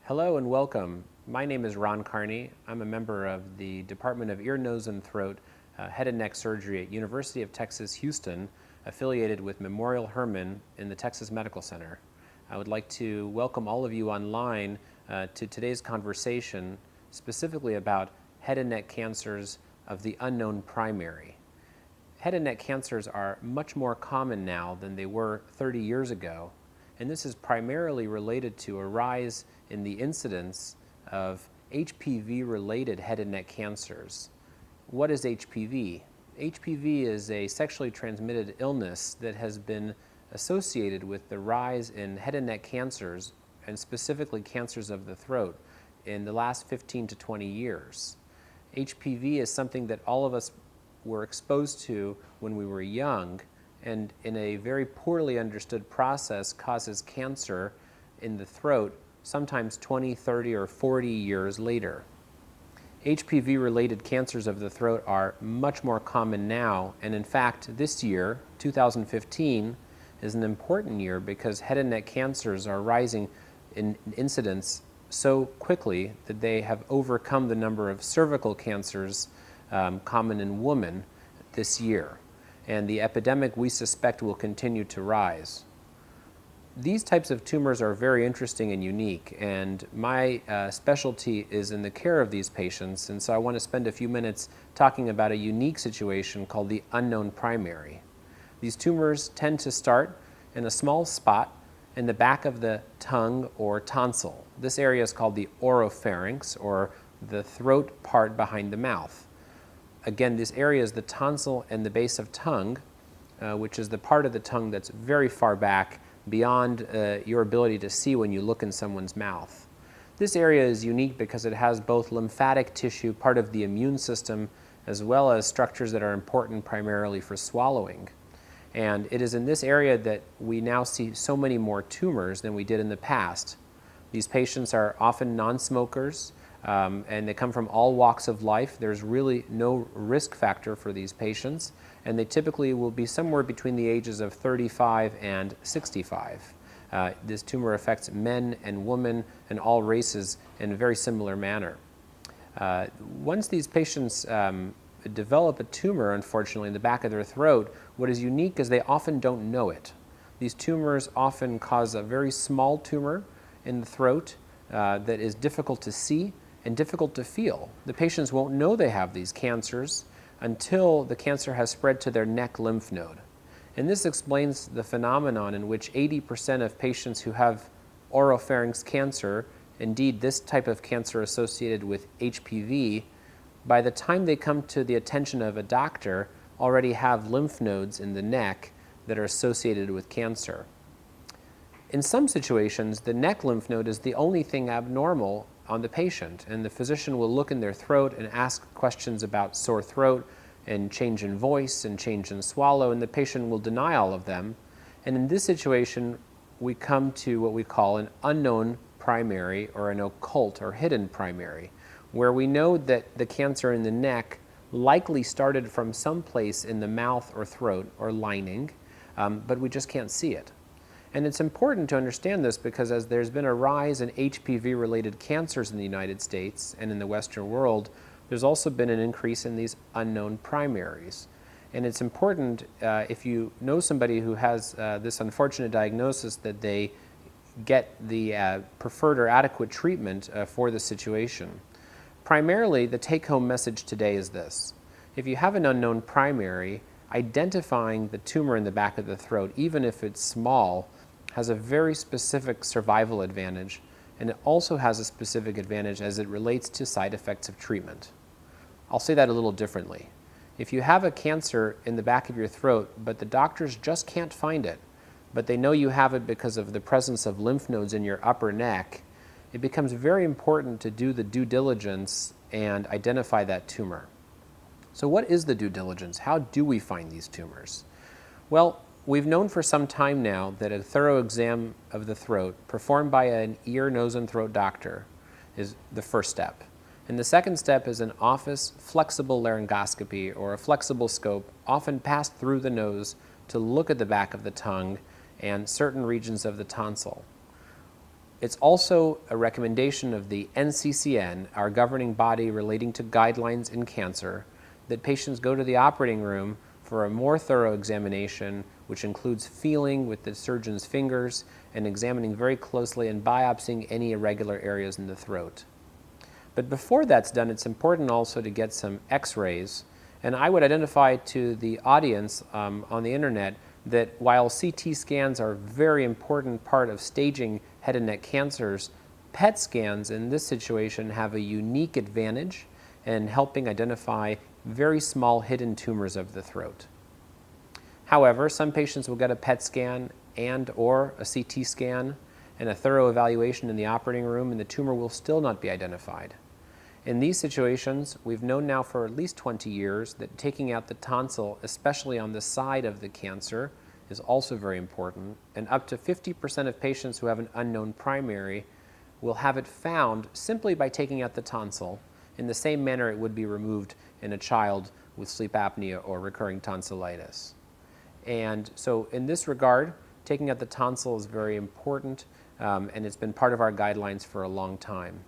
Hello and welcome. My name is Ron Carney. I'm a member of the Department of Ear, Nose, and Throat, Head and Neck Surgery at University of Texas, Houston, affiliated with Memorial Hermann in the Texas Medical Center. I would like to welcome all of you online to today's conversation, specifically about head and neck cancers of the unknown primary. Head and neck cancers are much more common now than they were 30 years ago, and this is primarily related to a rise in the incidence of HPV-related head and neck cancers. What is HPV? HPV is a sexually transmitted illness that has been associated with the rise in head and neck cancers, and specifically cancers of the throat, in the last 15 to 20 years. HPV is something that all of us were exposed to when we were young, and in a very poorly understood process causes cancer in the throat sometimes 20, 30, or 40 years later. HPV-related cancers of the throat are much more common now, and in fact, this year, 2015, is an important year because head and neck cancers are rising in incidence so quickly that they have overcome the number of cervical cancers common in women this year. And the epidemic, we suspect, will continue to rise. These types of tumors are very interesting and unique, and my specialty is in the care of these patients, and so I want to spend a few minutes talking about a unique situation called the unknown primary. These tumors tend to start in a small spot in the back of the tongue or tonsil. This area is called the oropharynx, or the throat part behind the mouth. Again, this area is the tonsil and the base of tongue, which is the part of the tongue that's very far back beyond your ability to see when you look in someone's mouth. This area is unique because it has both lymphatic tissue, part of the immune system, as well as structures that are important primarily for swallowing. And it is in this area that we now see so many more tumors than we did in the past. These patients are often non-smokers, and they come from all walks of life. There's really no risk factor for these patients, and they typically will be somewhere between the ages of 35 and 65. This tumor affects men and women and all races in a very similar manner. Once these patients develop a tumor, unfortunately, in the back of their throat, what is unique is they often don't know it. These tumors often cause a very small tumor in the throat that is difficult to see and difficult to feel. The patients won't know they have these cancers until the cancer has spread to their neck lymph node. And this explains the phenomenon in which 80% of patients who have oropharynx cancer, indeed this type of cancer associated with HPV, by the time they come to the attention of a doctor, already have lymph nodes in the neck that are associated with cancer. In some situations, the neck lymph node is the only thing abnormal on the patient, and the physician will look in their throat and ask questions about sore throat and change in voice and change in swallow, and the patient will deny all of them. And in this situation, we come to what we call an unknown primary, or an occult or hidden primary, where we know that the cancer in the neck likely started from some place in the mouth or throat or lining, but we just can't see it. And it's important to understand this because as there's been a rise in HPV-related cancers in the United States and in the Western world, there's also been an increase in these unknown primaries. And it's important, if you know somebody who has this unfortunate diagnosis, that they get the preferred or adequate treatment for the situation. Primarily, the take-home message today is this. If you have an unknown primary, identifying the tumor in the back of the throat, even if it's small, has a very specific survival advantage, and it also has a specific advantage as it relates to side effects of treatment. I'll say that a little differently. If you have a cancer in the back of your throat, but the doctors just can't find it, but they know you have it because of the presence of lymph nodes in your upper neck, it becomes very important to do the due diligence and identify that tumor. So what is the due diligence? How do we find these tumors? Well, we've known for some time now that a thorough exam of the throat performed by an ear, nose, and throat doctor is the first step. And the second step is an office flexible laryngoscopy, or a flexible scope, often passed through the nose to look at the back of the tongue and certain regions of the tonsil. It's also a recommendation of the NCCN, our governing body relating to guidelines in cancer, that patients go to the operating room for a more thorough examination, which includes feeling with the surgeon's fingers and examining very closely and biopsying any irregular areas in the throat. But before that's done, it's important also to get some x-rays. And I would identify to the audience on the internet that while CT scans are a very important part of staging head and neck cancers, PET scans in this situation have a unique advantage in helping identify very small hidden tumors of the throat. However, some patients will get a PET scan and or a CT scan and a thorough evaluation in the operating room, and the tumor will still not be identified. In these situations, we've known now for at least 20 years that taking out the tonsil, especially on the side of the cancer, is also very important, and up to 50% of patients who have an unknown primary will have it found simply by taking out the tonsil in the same manner it would be removed in a child with sleep apnea or recurring tonsillitis. And so in this regard, taking out the tonsil is very important, and it's been part of our guidelines for a long time.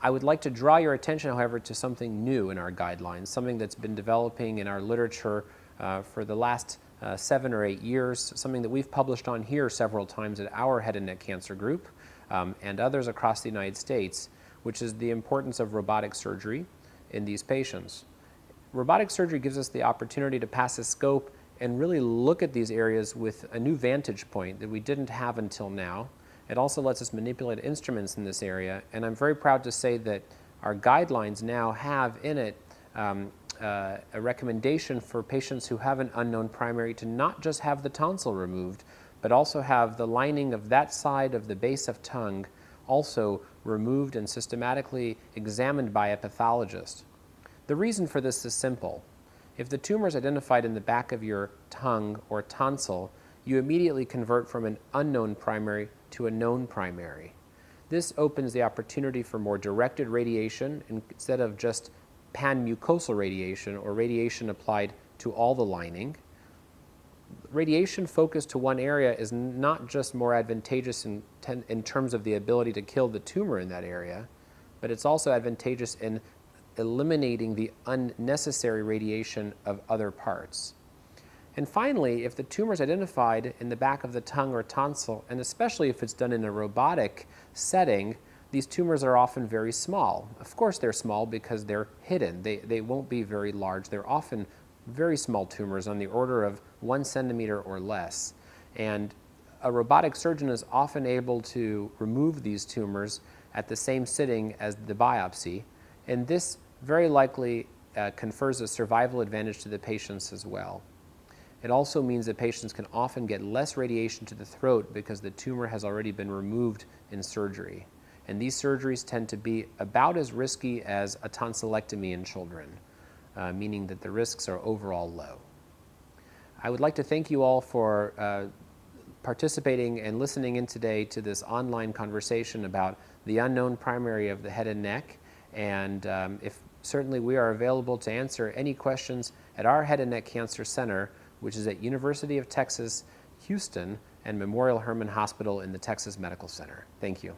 I would like to draw your attention, however, to something new in our guidelines, something that's been developing in our literature for the last 7 or 8 years, something that we've published on here several times at our head and neck cancer group and others across the United States, which is the importance of robotic surgery in these patients. Robotic surgery gives us the opportunity to pass a scope and really look at these areas with a new vantage point that we didn't have until now. It also lets us manipulate instruments in this area, and I'm very proud to say that our guidelines now have in it a recommendation for patients who have an unknown primary to not just have the tonsil removed, but also have the lining of that side of the base of tongue also removed and systematically examined by a pathologist. The reason for this is simple. If the tumor is identified in the back of your tongue or tonsil, you immediately convert from an unknown primary to a known primary. This opens the opportunity for more directed radiation instead of just pan-mucosal radiation or radiation applied to all the lining. Radiation focused to one area is not just more advantageous in terms of the ability to kill the tumor in that area, but it's also advantageous in eliminating the unnecessary radiation of other parts. And finally, if the tumor is identified in the back of the tongue or tonsil, and especially if it's done in a robotic setting, these tumors are often very small. Of course they're small because they're hidden. They won't be very large. They're often very small tumors on the order of 1 centimeter or less. And a robotic surgeon is often able to remove these tumors at the same sitting as the biopsy, and this very likely confers a survival advantage to the patients as well. It also means that patients can often get less radiation to the throat because the tumor has already been removed in surgery. And these surgeries tend to be about as risky as a tonsillectomy in children, meaning that the risks are overall low. I would like to thank you all for participating and listening in today to this online conversation about the unknown primary of the head and neck. And certainly we are available to answer any questions at our Head and Neck Cancer Center, which is at University of Texas, Houston, and Memorial Hermann Hospital in the Texas Medical Center. Thank you.